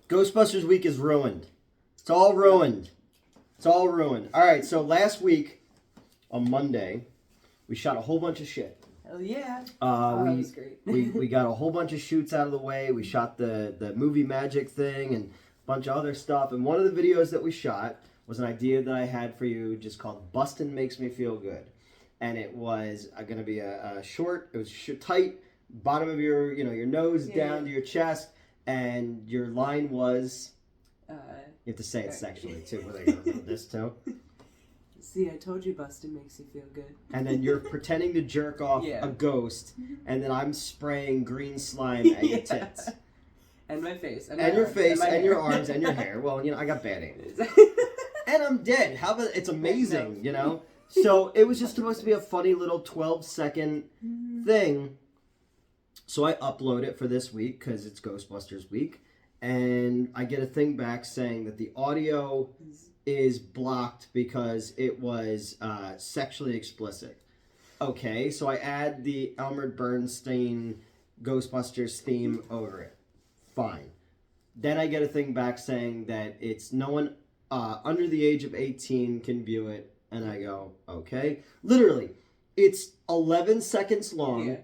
Ghostbusters week is ruined. It's all ruined. It's all ruined. All right, so last week on Monday, we shot a whole bunch of shit. Hell yeah. That was great. we got a whole bunch of shoots out of the way. We shot the movie magic thing and a bunch of other stuff. And one of the videos that we shot was an idea that I had for you just called Bustin' Makes Me Feel Good. And it was going to be a short, it was tight, bottom of your nose down to your chest. And your line was, you have to say it sexually too. Were they going to this too? See, I told you Bustin' makes you feel good. And then you're pretending to jerk off a ghost, and then I'm spraying green slime at your tits. And my face. And your face, and your arms, and your hair. Well, I got bad aim. And I'm dead. How about, it's amazing, So it was just supposed to be a funny little 12-second thing. So I upload it for this week, because it's Ghostbusters week, and I get a thing back saying that the audio is blocked because it was sexually explicit. Okay, so I add the Elmer Bernstein Ghostbusters theme over it. Fine. Then I get a thing back saying that it's no one under the age of 18 can view it, and I go, okay. Literally, it's 11 seconds long. Yeah.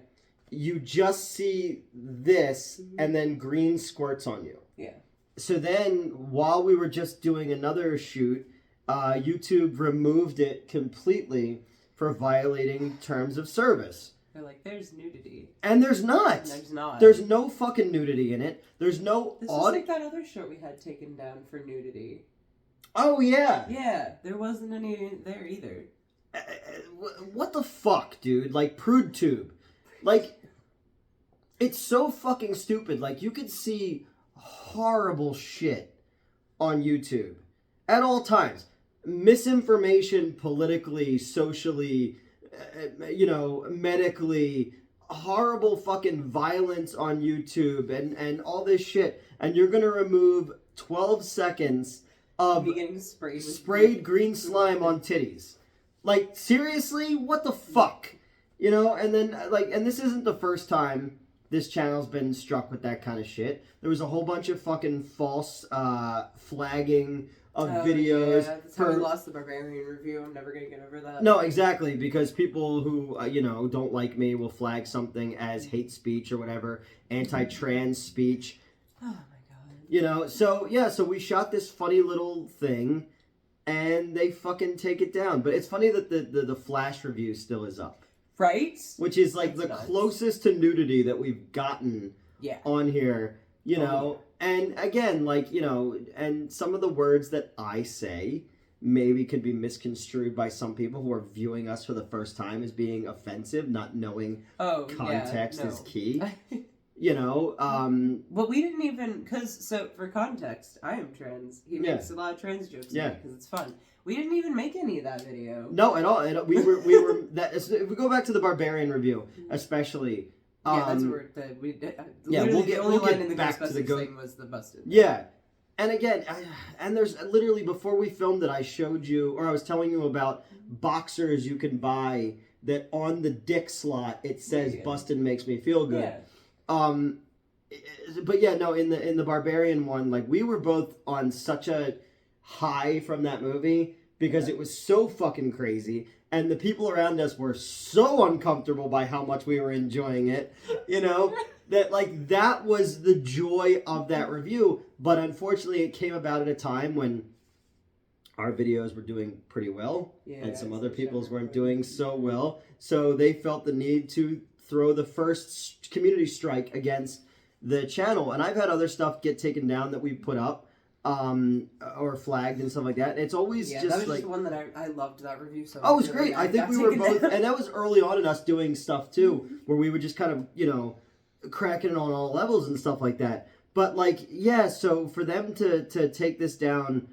You just see this, and then green squirts on you. Yeah. So then, while we were just doing another shoot, YouTube removed it completely for violating terms of service. They're like, there's nudity. And there's not. There's not. There's no fucking nudity in it. There's no... This is like that other short we had taken down for nudity. Oh, yeah. Yeah, there wasn't any there either. What the fuck, dude? Like, Prudetube. Like, it's so fucking stupid. Like, you could see horrible shit on YouTube at all times. Misinformation politically, socially, medically, horrible fucking violence on YouTube and all this shit. And you're going to remove 12 seconds of sprayed green slime on titties. Like, seriously? What the fuck? And then, and this isn't the first time this channel's been struck with that kind of shit. There was a whole bunch of fucking false flagging of videos. Yeah, that's how we lost the Barbarian review. I'm never going to get over that. No, exactly, because people who, don't like me will flag something as hate speech or whatever, anti-trans speech. Oh, my God. So we shot this funny little thing, and they fucking take it down. But it's funny that the Flash review still is up. Right? Which is like the closest to nudity that we've gotten on here, And again, and some of the words that I say maybe could be misconstrued by some people who are viewing us for the first time as being offensive, not knowing context is key. Well, we didn't even, so for context, I am trans. He makes a lot of trans jokes because it's fun. We didn't even make any of that video. No, at all. We were that. If we go back to the Barbarian review, especially. That's where we'll get back to the thing was the busted. Yeah, and again, and there's literally before we filmed it, I showed you, or I was telling you about boxers you can buy that on the dick slot it says "Busted makes me feel good." Yeah. But yeah, no, in the Barbarian one, like we were both on such a high from that movie because it was so fucking crazy, and the people around us were so uncomfortable by how much we were enjoying it, that that was the joy of that review. But unfortunately it came about at a time when our videos were doing pretty well and some other people's weren't doing so well, so they felt the need to throw the first community strike against the channel. And I've had other stuff get taken down that we've put up or flagged and stuff like that. And it's always just that was like just one that I loved that review so much. Oh, it was great. I think we were both, and that was early on in us doing stuff too, where we would just kind of, cracking it on all levels and stuff like that. But so for them to take this down,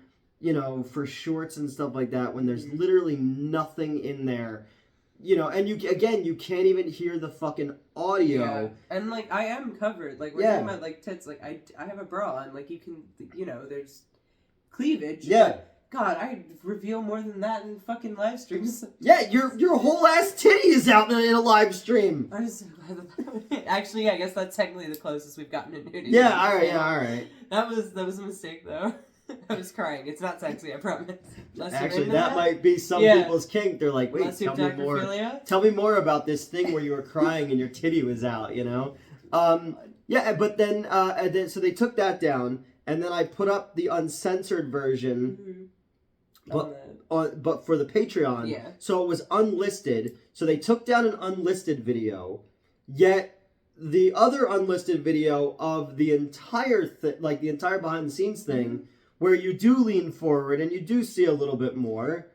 for shorts and stuff like that, when there's literally nothing in there, and you can't even hear the fucking audio. Yeah. And I am covered. We're talking about tits. I have a bra on. You can, there's cleavage. Yeah. God, I reveal more than that in fucking live streams. Yeah, your whole ass titty is out in a live stream. I'm so glad that actually, I guess that's technically the closest we've gotten to nudity. Yeah, alright. That was a mistake, though. I was crying. It's not sexy, I promise. Actually, that might be some people's kink. They're like, wait, tell me more. Tell me more about this thing where you were crying and your titty was out, you know? Yeah, but then, so they took that down, and then I put up the uncensored version, but for the Patreon. Yeah. So it was unlisted. So they took down an unlisted video, yet the other unlisted video of the entire the entire behind the scenes thing, where you do lean forward and you do see a little bit more.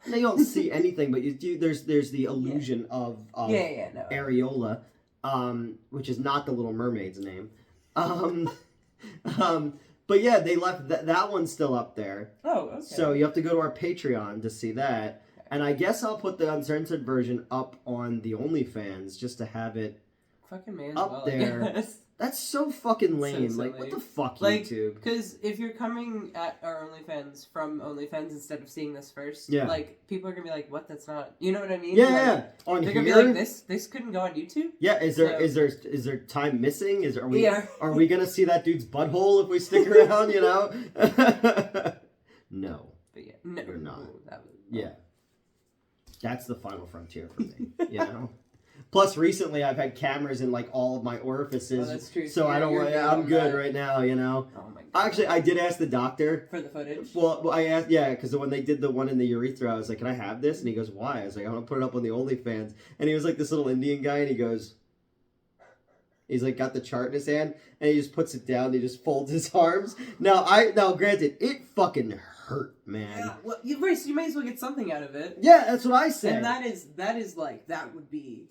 And you don't see anything, but you do. There's the illusion of areola, which is not the Little Mermaid's name. But yeah, they left that one's still up there. Oh, okay. So you have to go to our Patreon to see that. Okay. And I guess I'll put the uncensored version up on the OnlyFans just to have it up there. That's so fucking lame. So like, what the fuck, YouTube? Because if you're coming at our OnlyFans from OnlyFans instead of seeing this first, like, people are gonna be like, "What? That's not." You know what I mean? Yeah, like, On they're here, gonna be like, "This couldn't go on YouTube." Yeah. Is there time missing? Are we gonna see that dude's butthole if we stick around? You know? No. But yeah, no, we're not. Yeah. That's the final frontier for me. You know. Plus, recently I've had cameras in like all of my orifices, that's true. So I don't. I'm good right now, you know. Oh my God. Actually, I did ask the doctor for the footage. Well, I asked, because when they did the one in the urethra, I was like, "Can I have this?" And he goes, "Why?" I was like, "I want to put it up on the OnlyFans." And he was like this little Indian guy, and he's like got the chart in his hand, and he just puts it down. And he just folds his arms. Now, granted, it fucking hurt, man. Yeah, well, you may as well get something out of it. Yeah, that's what I said. And that is like that would be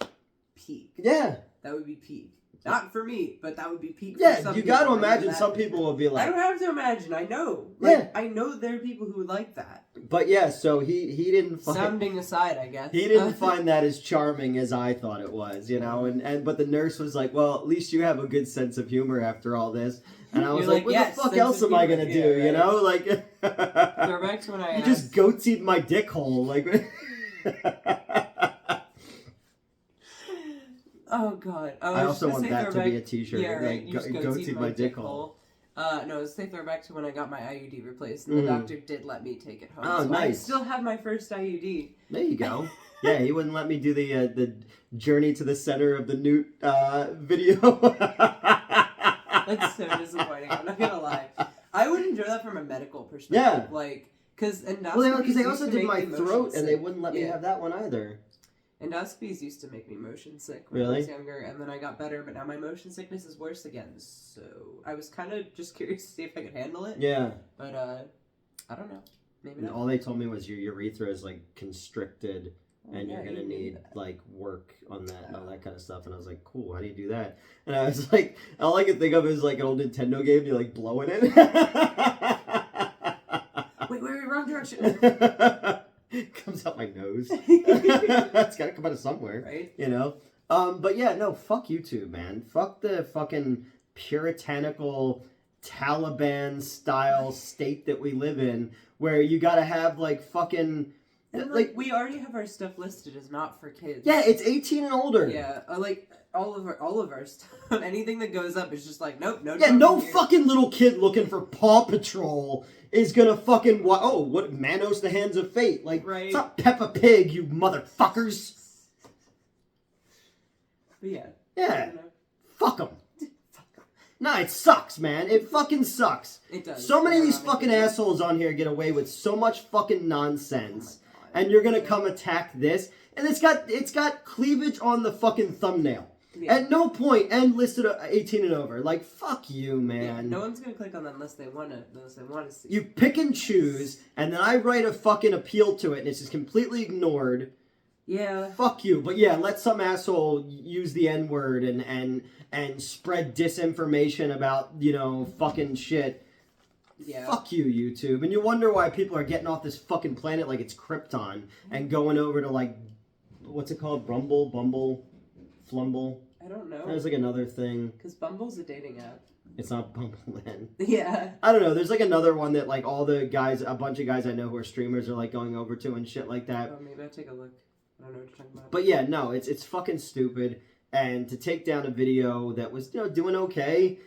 peak. Yeah. That would be peak. Not for me, but that would be peak. Yeah, for some you got to imagine some people will be like... I don't have to imagine, I know. Like, I know there are people who would like that. But yeah, so he didn't find... Sounding aside, I guess. He didn't find that as charming as I thought it was, you know? But the nurse was like, well, at least you have a good sense of humor after all this. And I was like, what the fuck else am I going to do, you know? Like... Go back to when I You just goateed my dick hole, like... Oh God! I also want that to be a T-shirt. Yeah, right. Like, goateed my dick hole. No, let's say throwback to when I got my IUD replaced, and the doctor did let me take it home. Oh, so nice! I still have my first IUD. There you go. Yeah, he wouldn't let me do the journey to the center of the newt video. That's so disappointing. I'm not gonna lie. I would enjoy that from a medical perspective. Yeah. Like, because they also did my throat, and they wouldn't let me have that one either. Endoscopies used to make me motion sick when I was younger, and then I got better, but now my motion sickness is worse again, so I was kind of just curious to see if I could handle it. Yeah. But, I don't know. Maybe not. All they told me was your urethra is, like, constricted, and you're going to need, like, work on that and all that kind of stuff, and I was like, cool, how do you do that? And I was like, all I could think of is, like, an old Nintendo game, you're, like, blowing it. Wait, wrong direction. It comes out my nose. It's got to come out of somewhere, right? You know. But yeah, no, fuck YouTube, man. Fuck the fucking puritanical Taliban style state that we live in, where you got to have like fucking. And, like we already have our stuff listed as not for kids. Yeah, it's 18 and older. Yeah, like all of our stuff. Anything that goes up is just like nope, no. Yeah, no fucking little kid looking for Paw Patrol is gonna fucking what Manos the Hands of Fate, like it's not Peppa Pig, you motherfuckers. But yeah, fuck them. Nah, it sucks, man. It fucking sucks. It does. So many of these fucking assholes on here get away with so much fucking nonsense, and you're gonna come attack this, and it's got cleavage on the fucking thumbnail. Yeah. At no point end listed 18 and over. Like, fuck you, man. Yeah, no one's gonna click on that unless they want to see. You pick and choose, and then I write a fucking appeal to it, and it's just completely ignored. Yeah. Fuck you. But yeah, let some asshole use the N-word and spread disinformation about, you know, fucking shit. Yeah. Fuck you, YouTube. And you wonder why people are getting off this fucking planet like it's Krypton and going over to, like, what's it called? Bumble? Flumble? I don't know. There's like another thing. Because Bumble's a dating app. It's not Bumbleland. Yeah. I don't know. There's like another one that like all the guys, a bunch of guys I know who are streamers are like going over to and shit like that. Oh, maybe I'll take a look. I don't know what you're talking about. But yeah, no, it's fucking stupid. And to take down a video that was, doing okay,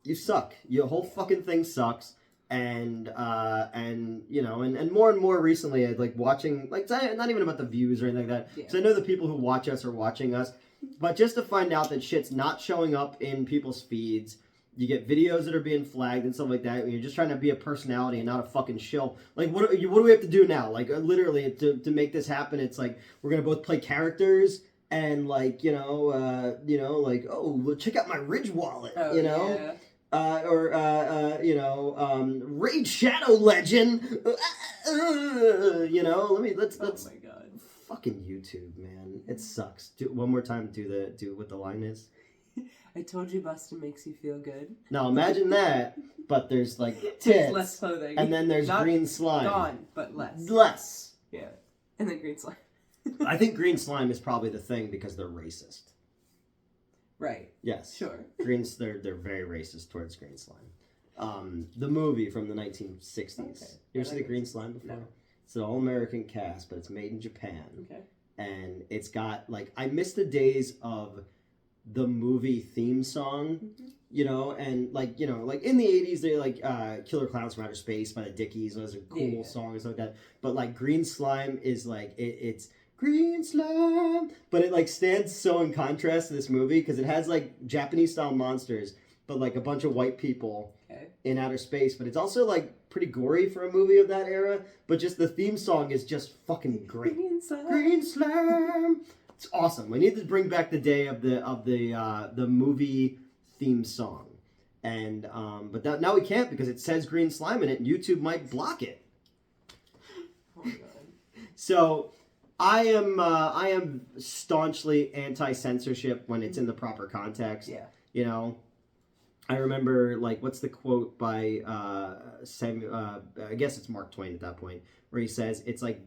you suck. Your whole fucking thing sucks. And more and more recently, like watching, like, not even about the views or anything like that. Because I know the people who watch us are watching us. But just to find out that shit's not showing up in people's feeds, you get videos that are being flagged and stuff like that, and you're just trying to be a personality and not a fucking shill. Like, what do we have to do now? Like, literally, to make this happen, it's like, we're going to both play characters and, like, like, oh, well, check out my Ridge wallet, Yeah. Raid Shadow Legend, let's. Oh my god. Fucking YouTube, man. It sucks. One more time, do what the line is. I told you Bustin makes you feel good. Now imagine that, but there's like tits. There's less clothing. And then there's green slime. Gone, but less. Less. Yeah. And then green slime. I think green slime is probably the thing because they're racist. Right. Yes. Sure. They're very racist towards green slime. The movie from the 1960s. Okay. You ever see the green slime before? No. It's an all-American cast, but it's made in Japan. Okay. And it's got, like, I miss the days of the movie theme song, and, like, like, in the 80s, they like, Killer Clowns from Outer Space by the Dickies was a cool song and stuff like that. But, like, Green Slime is, like, it's Green Slime, but it, like, stands so in contrast to this movie, because it has, like, Japanese-style monsters, but, like, a bunch of white people in outer space, but it's also, like, pretty gory for a movie of that era, but just the theme song is just fucking great. Green slime. Green slime. It's awesome. We need to bring back the day of the movie theme song, and but now we can't because it says green slime in it, and YouTube might block it. Oh my god. So I am staunchly anti-censorship when it's in the proper context. Yeah. I remember, like, what's the quote by Samuel? I guess it's Mark Twain at that point, where he says it's like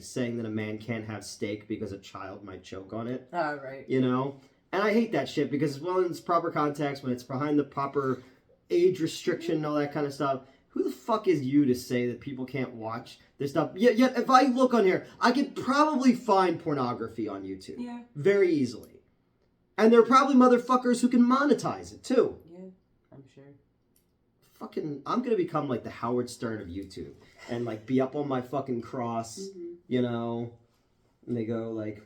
saying that a man can't have steak because a child might choke on it. Oh, right. And I hate that shit because, well, in its proper context, when it's behind the proper age restriction and all that kind of stuff, who the fuck is you to say that people can't watch this stuff? Yet if I look on here, I could probably find pornography on YouTube. Yeah. Very easily. And there are probably motherfuckers who can monetize it, too. Yeah, I'm sure. I'm going to become, like, the Howard Stern of YouTube. And, like, be up on my fucking cross, And they go, like,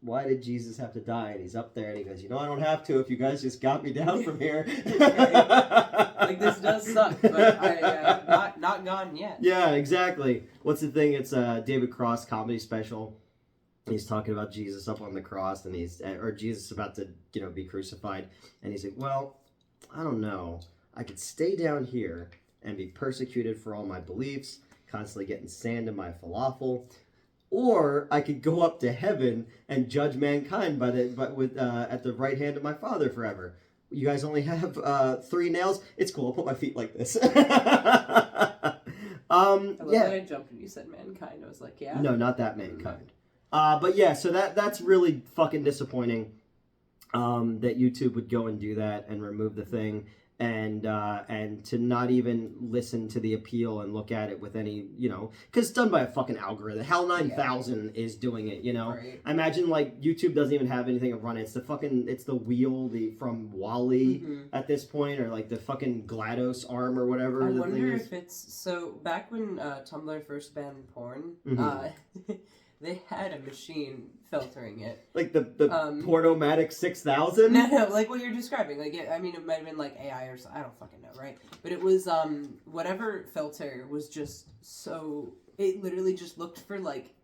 why did Jesus have to die? And he's up there, and he goes, I don't have to if you guys just got me down from here. Like, this does suck, but not gone yet. Yeah, exactly. What's the thing? It's a David Cross comedy special. He's talking about Jesus up on the cross, and Jesus about to, be crucified. And he's like, well, I don't know. I could stay down here and be persecuted for all my beliefs, constantly getting sand in my falafel, or I could go up to heaven and judge mankind at the right hand of my Father forever. You guys only have 3 nails. It's cool. I'll put my feet like this. I love that I jumped when you said mankind. I was like, yeah. No, not that mankind. But yeah, so that's really fucking disappointing that YouTube would go and do that and remove the thing and to not even listen to the appeal and look at it with any, because it's done by a fucking algorithm. Hell 9000 is doing it, Right. I imagine, like, YouTube doesn't even have anything to run it. It's the wheel from WALL-E at this point, or like the fucking GLaDOS arm or whatever I the wonder thing is. if it's, so back when Tumblr first banned porn, they had a machine filtering it. Like the Pornomatic 6000? No, like what you're describing. Like, it might have been like AI or something. I don't fucking know, right? But it was, whatever filter was just so, it literally just looked for, like,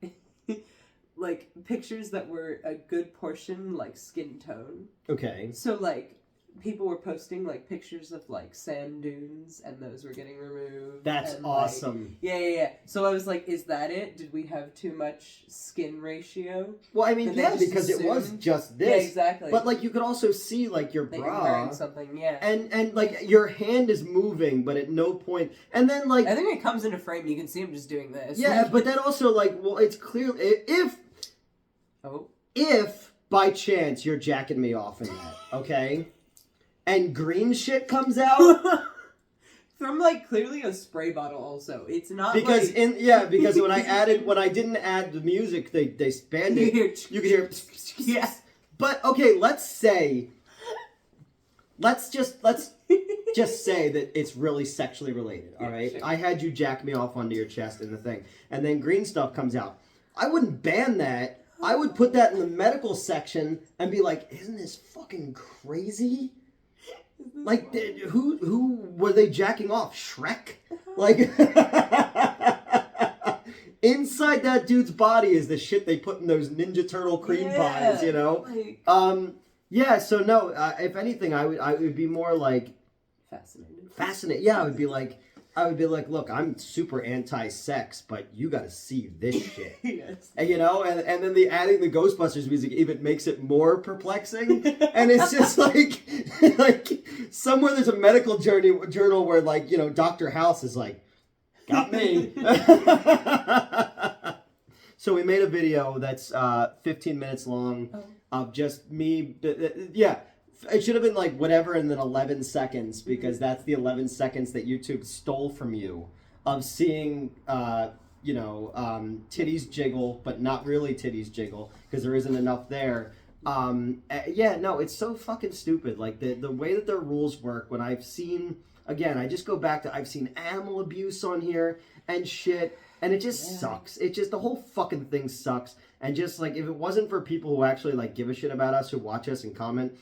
like, pictures that were a good portion, like, skin tone. Okay. So, like, people were posting, like, pictures of, like, sand dunes, and those were getting removed. That's awesome. Like, yeah. So I was like, is that it? Did we have too much skin ratio? Well, I mean, yeah, because it was just this. Yeah, exactly. But, like, you could also see, like, your that bra. you're wearing something, yeah. And, like, your hand is moving, but at no point. And then, like... I think it comes into frame, you can see him just doing this. Yeah, but then also, like, well, it's clear... If, by chance, you're jacking me off in that, okay? and green shit comes out. From like clearly a spray bottle. Also, it's not because like... because when I didn't add the music, they banned it. You could hear yeah. But okay, let's just say that it's really sexually related. All right, sure. I had you jack me off onto your chest in the thing, and then green stuff comes out. I wouldn't ban that. I would put that in the medical section and be like, "Isn't this fucking crazy?" Like, who were they jacking off? Shrek? Like, inside that dude's body is the shit they put in those Ninja Turtle cream pies, you know? Like... yeah, so no, if anything, I would be more like... Fascinated. Yeah, I would be like, look, I'm super anti-sex, but you gotta see this shit. Yes. And, you know, and then adding the Ghostbusters music even makes it more perplexing. And it's just like somewhere there's a medical journal where, like, you know, Dr. House is like, got me. So we made a video that's 15 minutes long of just me, yeah. It should have been like whatever and then 11 seconds because that's the 11 seconds that YouTube stole from you of seeing, you know, titties jiggle, but not really titties jiggle because there isn't enough there. Yeah, no, it's so fucking stupid. Like the way that their rules work when I've seen, again, I just go back to, I've seen animal abuse on here and shit. And it just sucks. It just, the whole fucking thing sucks. And just like, if it wasn't for people who actually like give a shit about us, who watch us and comment,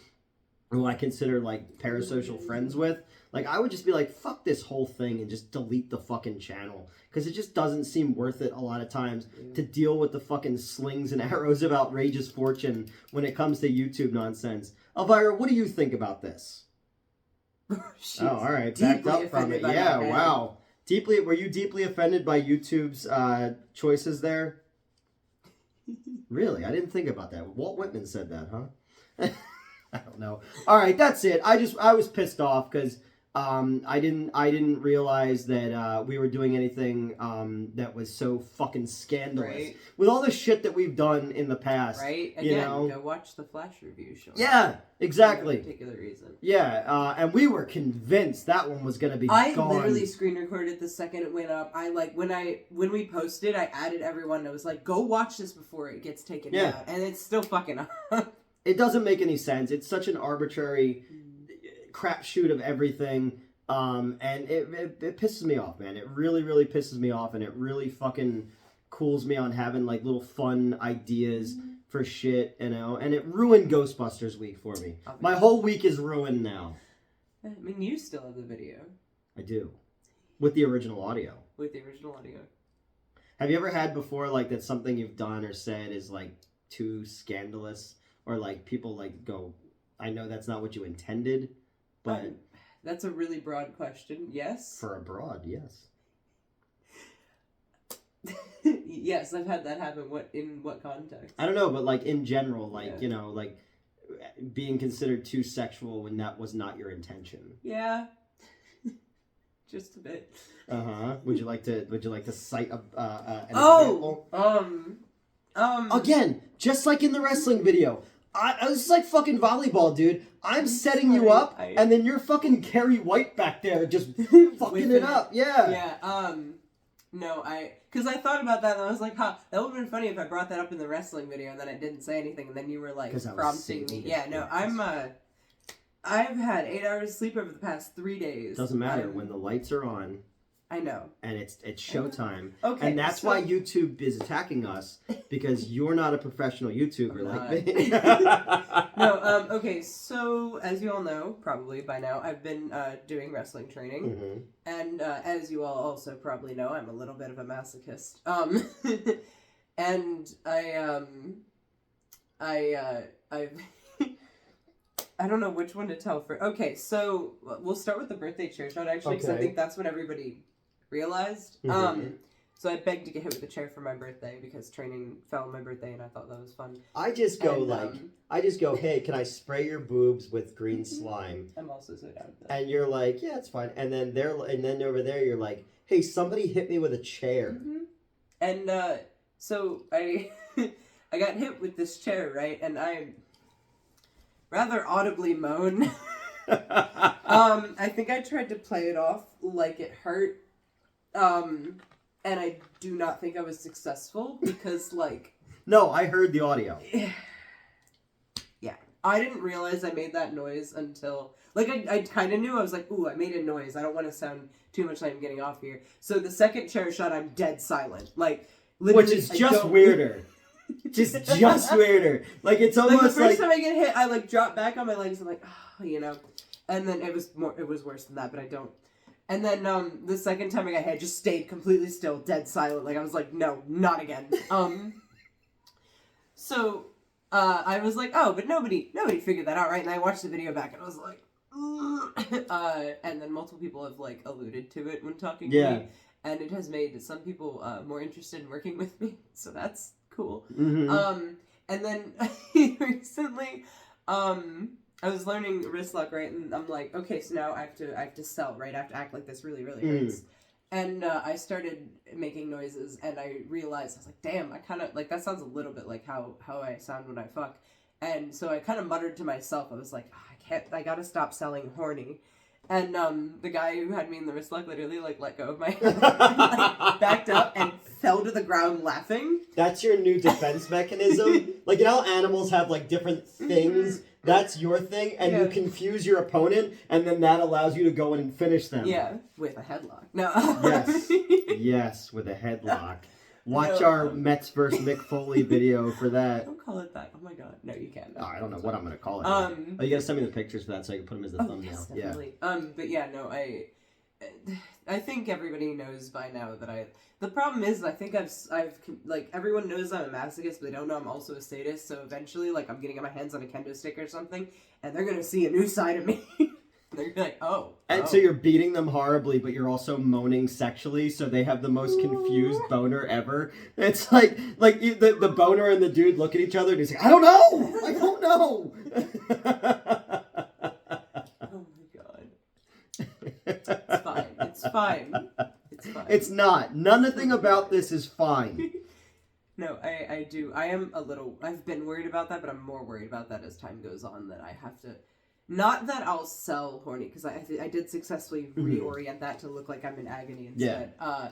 who I consider like parasocial friends with, like I would just be like, fuck this whole thing and just delete the fucking channel. Because it just doesn't seem worth it a lot of times to deal with the fucking slings and arrows of outrageous fortune when it comes to YouTube nonsense. Elvira, what do you think about this? Oh, all right. Backed up from it. Yeah, wow. Were you deeply offended by YouTube's choices there? Really? I didn't think about that. Walt Whitman said that, huh? I don't know. All right, that's it. I was pissed off because I didn't realize that we were doing anything that was so fucking scandalous. Right. With all the shit that we've done in the past. Right. Again, you know? Go watch the Flash review show. Yeah, exactly. For no particular reason. Yeah, and we were convinced that one was gonna be gone. I literally screen recorded the second it went up. I like when we posted, I added everyone. I was like, go watch this before it gets taken down, and it's still fucking up. It doesn't make any sense. It's such an arbitrary crapshoot of everything, and it pisses me off, man. It really, really pisses me off, and it really fucking cools me on having like little fun ideas for shit, you know. And it ruined Ghostbusters week for me. My whole week is ruined now. I mean, you still have the video. I do, with the original audio. Have you ever had before like that something you've done or said is like too scandalous? Or like people like go, I know that's not what you intended, but that's a really broad question. Yes. For a broad, yes. Yes, I've had that happen. In what context? I don't know, but like in general, like you know, like being considered too sexual when that was not your intention. Yeah. Just a bit. Would you like to cite an example? Again, just like in the wrestling video. This is like fucking volleyball, dude. I'm setting you up, and then you're fucking Carrie White back there just fucking it up. Yeah. Yeah, no, because I thought about that, and I was like, that would have been funny if I brought that up in the wrestling video, and then I didn't say anything, and then you were like prompting me. Yeah, no, I've had 8 hours of sleep over the past 3 days. Doesn't matter, when the lights are on. I know. And it's showtime. Okay. And that's why YouTube is attacking us, because you're not a professional YouTuber like me. No, okay, so as you all know, probably by now, I've been doing wrestling training. Mm-hmm. And as you all also probably know, I'm a little bit of a masochist. And I've I don't know which one to tell for. Okay, so we'll start with the birthday chair shot, actually, because I think that's what everybody realized. Mm-hmm. So I begged to get hit with a chair for my birthday because training fell on my birthday, and I thought that was fun. I just go, hey, can I spray your boobs with green slime? I'm also so down with that. And you're like, yeah, it's fine. And then over there, you're like, hey, somebody hit me with a chair. Mm-hmm. And so I got hit with this chair, right? And I rather audibly moan. I think I tried to play it off like it hurt. And I do not think I was successful because, like... No, I heard the audio. Yeah. I didn't realize I made that noise until... Like, I kind of knew. I was like, ooh, I made a noise. I don't want to sound too much like I'm getting off here. So the second chair shot, I'm dead silent. Like, literally... Which is just weirder. just weirder. Like, it's almost like... the first time I get hit, I, like, drop back on my legs and, like, oh, you know. And then it was worse than that, but I don't... And then the second time I got hit, I just stayed completely still, dead silent. Like, I was like, no, not again. So I was like, oh, but nobody figured that out, right? And I watched the video back, and I was like, and then multiple people have, like, alluded to it when talking to me. And it has made some people more interested in working with me. So that's cool. Mm-hmm. And then recently... I was learning wrist lock, right? And I'm like, okay, so now I have to sell, right? I have to act like this really, really hurts. And I started making noises, and I realized, I was like, damn, I kind of, like, that sounds a little bit like how I sound when I fuck. And so I kind of muttered to myself, I was like, I gotta stop selling horny. And the guy who had me in the wrist lock literally, like, let go of my hand, like, backed up and fell to the ground laughing. That's your new defense mechanism. Like, you know how animals have, like, different things? That's your thing, and you confuse your opponent, and then that allows you to go in and finish them. Yeah, with a headlock. No. Yes, with a headlock. Watch our Mets vs. Mick Foley video for that. Don't call it that. Oh my god. No, you can't. Oh, I don't know what I'm going to call it. Oh, you got to send me the pictures for that so I can put them as the thumbnail. Yes, definitely. Yeah. But yeah, no, I think everybody knows by now that the problem is, I think I've like, everyone knows I'm a masochist, but they don't know I'm also a sadist, so eventually, like, I'm getting my hands on a kendo stick or something, and they're gonna see a new side of me. They're like, oh. And so you're beating them horribly, but you're also moaning sexually, so they have the most confused boner ever. It's like the boner and the dude look at each other, and he's like, I don't know! I don't know! Oh my god. It's fine. It's fine. It's not. Nothing about this is fine. No, I do. I've been worried about that, but I'm more worried about that as time goes on, that I have to... Not that I'll sell horny, because I did successfully reorient that to look like I'm in agony instead. Yeah.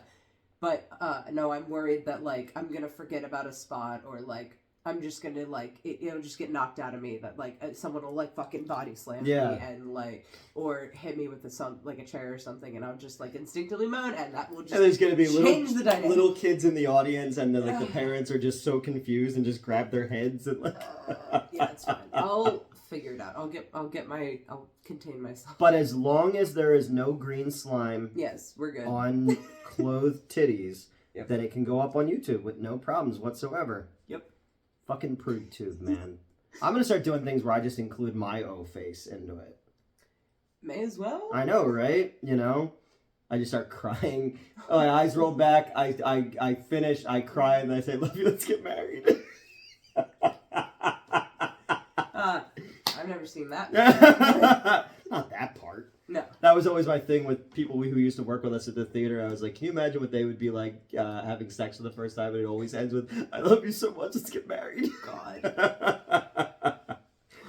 But no, I'm worried that, like, I'm going to forget about a spot, or, like, I'm just going to, like, it'll just get knocked out of me, that, like, someone will, like, fucking body slam me, and, like, or hit me with a chair or something, and I'll just, like, instinctively moan, and that will just and there's gonna be change the dynamic. Little kids in the audience, and then, like, the parents are just so confused and just grab their heads and, like... Yeah, it's fine. I'll figure it out. I'll contain myself. But as long as there is no green slime... Yes, we're good. ...on clothed titties, then it can go up on YouTube with no problems whatsoever. Yep. Fucking Prudetube, man. I'm gonna start doing things where I just include my O face into it. May as well. I know, right? You know? I just start crying. Oh, my eyes roll back. I finish. I cry, and then I say, "Love you. Let's get married." I've never seen that. Not that part. No. That was always my thing with people who used to work with us at the theater. I was like, can you imagine what they would be like having sex for the first time? And it always ends with, "I love you so much. Let's get married." God.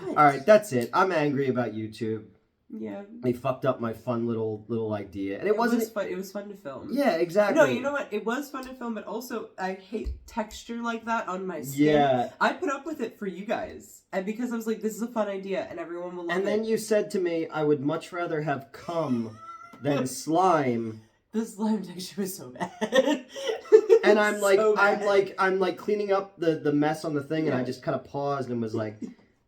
All right, that's it. I'm angry about YouTube. Yeah. They fucked up my fun little idea. And it wasn't fun. It was fun to film. Yeah, exactly. No, you know what? It was fun to film, but also I hate texture like that on my skin. Yeah. I put up with it for you guys. And because I was like, this is a fun idea and everyone will love it. And then you said to me, I would much rather have cum than slime. The slime texture was so bad. And I'm like, so I'm like cleaning up the mess on the thing, and I just kind of paused and was like,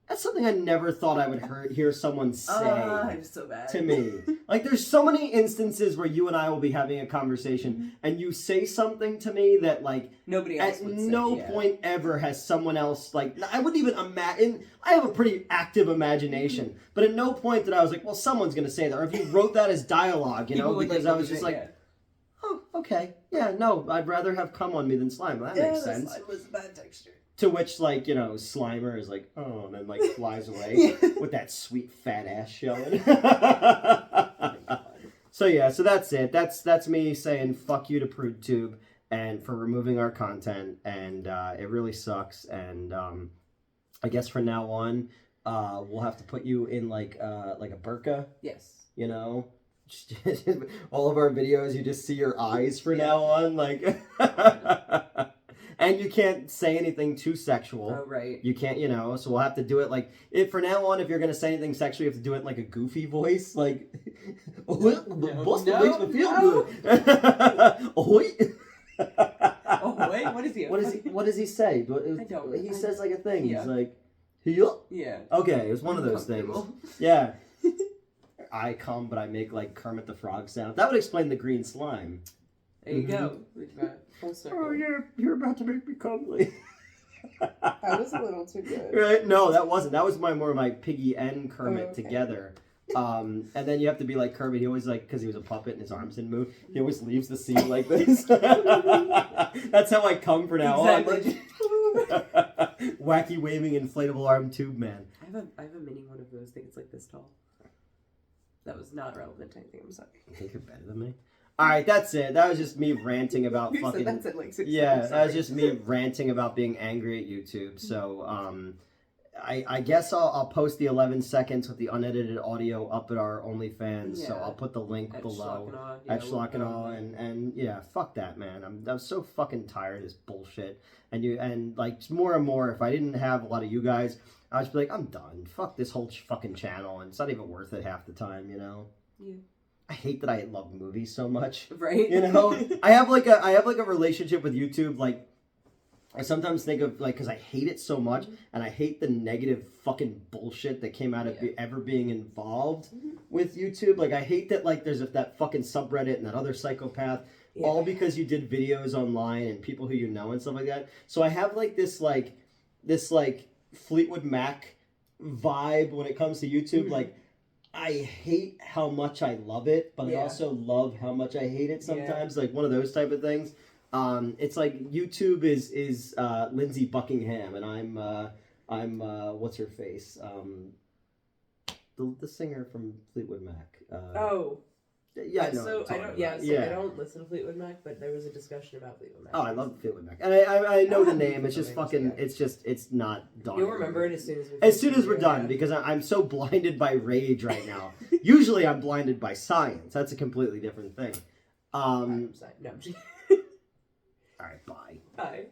that's something I never thought I would hear someone say I'm so bad. to me. Like, there's so many instances where you and I will be having a conversation, and you say something to me that, like, nobody else would say. At no point ever has someone else, like, I wouldn't even imagine. I have a pretty active imagination, but at no point did I was like, well, someone's going to say that. Or if you wrote that as dialogue, you know, because I was just like, oh, okay. Yeah, no, I'd rather have cum on me than slime. Well, that makes sense. Slime was bad texture. To which, like, you know, Slimer is like, oh, and then, like, flies away with that sweet fat ass showing. So, yeah, so that's it. That's me saying fuck you to Prudetube and for removing our content, and it really sucks. And I guess from now on, We'll have to put you in like a burqa. Yes. You know, all of our videos, you just see your eyes from now on, like. And you can't say anything too sexual. Oh, right. You can't, you know, so we'll have to do it like, if from now on, if you're going to say anything sexual, you have to do it in like a goofy voice, like, Boston makes me feel good. Oh, wait. Oh, wait, what is he? What does he say? I don't. He says like a thing. Yeah. He's like, yeah. Yeah. Okay, it was one of those things. Yeah. I come, but I make like Kermit the Frog sound. That would explain the green slime. There you go. We've got full circle. Oh, you're about to make me cuddly. That was a little too good. Right? No, that wasn't. That was more of my Piggy and Kermit together. And then you have to be like Kermit. He always like, because he was a puppet and his arms didn't move, he always leaves the scene like this. That's how I come for now on. Like, wacky waving inflatable arm tube man. I have a mini one of those things like this tall. That was not relevant to anything. I'm sorry. You think you're better than me? All right, that's it. That was just me ranting about fucking. That's it, like 6 yeah, that was just me ranting about being angry at YouTube. So, I guess I'll post the 11 seconds with the unedited audio up at our OnlyFans. Yeah. So I'll put the link below at Schlock and Awe, and yeah, fuck that, man. I'm so fucking tired of this bullshit. And like more and more, if I didn't have a lot of you guys, I'd just be like, I'm done. Fuck this whole fucking channel, and it's not even worth it half the time, you know. Yeah. I hate that I love movies so much. Right. You know, I have like a relationship with YouTube. Like, I sometimes think of like, because I hate it so much, and I hate the negative fucking bullshit that came out of ever being involved with YouTube. Like, I hate that like there's that fucking subreddit and that other psychopath, all because you did videos online and people who you know and stuff like that. So I have like this Fleetwood Mac vibe when it comes to YouTube. Like, I hate how much I love it, but I also love how much I hate it sometimes. Like one of those type of things. It's like YouTube is Lindsey Buckingham, and I'm what's her face? The singer from Fleetwood Mac. Yeah, I know. I don't listen to Fleetwood Mac, but there was a discussion about Fleetwood Mac. Oh, I love Fleetwood Mac, and I know the name. It's just fucking. It's not done. You'll remember it as soon as we're done, because I'm so blinded by rage right now. Usually, I'm blinded by science. That's a completely different thing. No. All right, bye. Bye.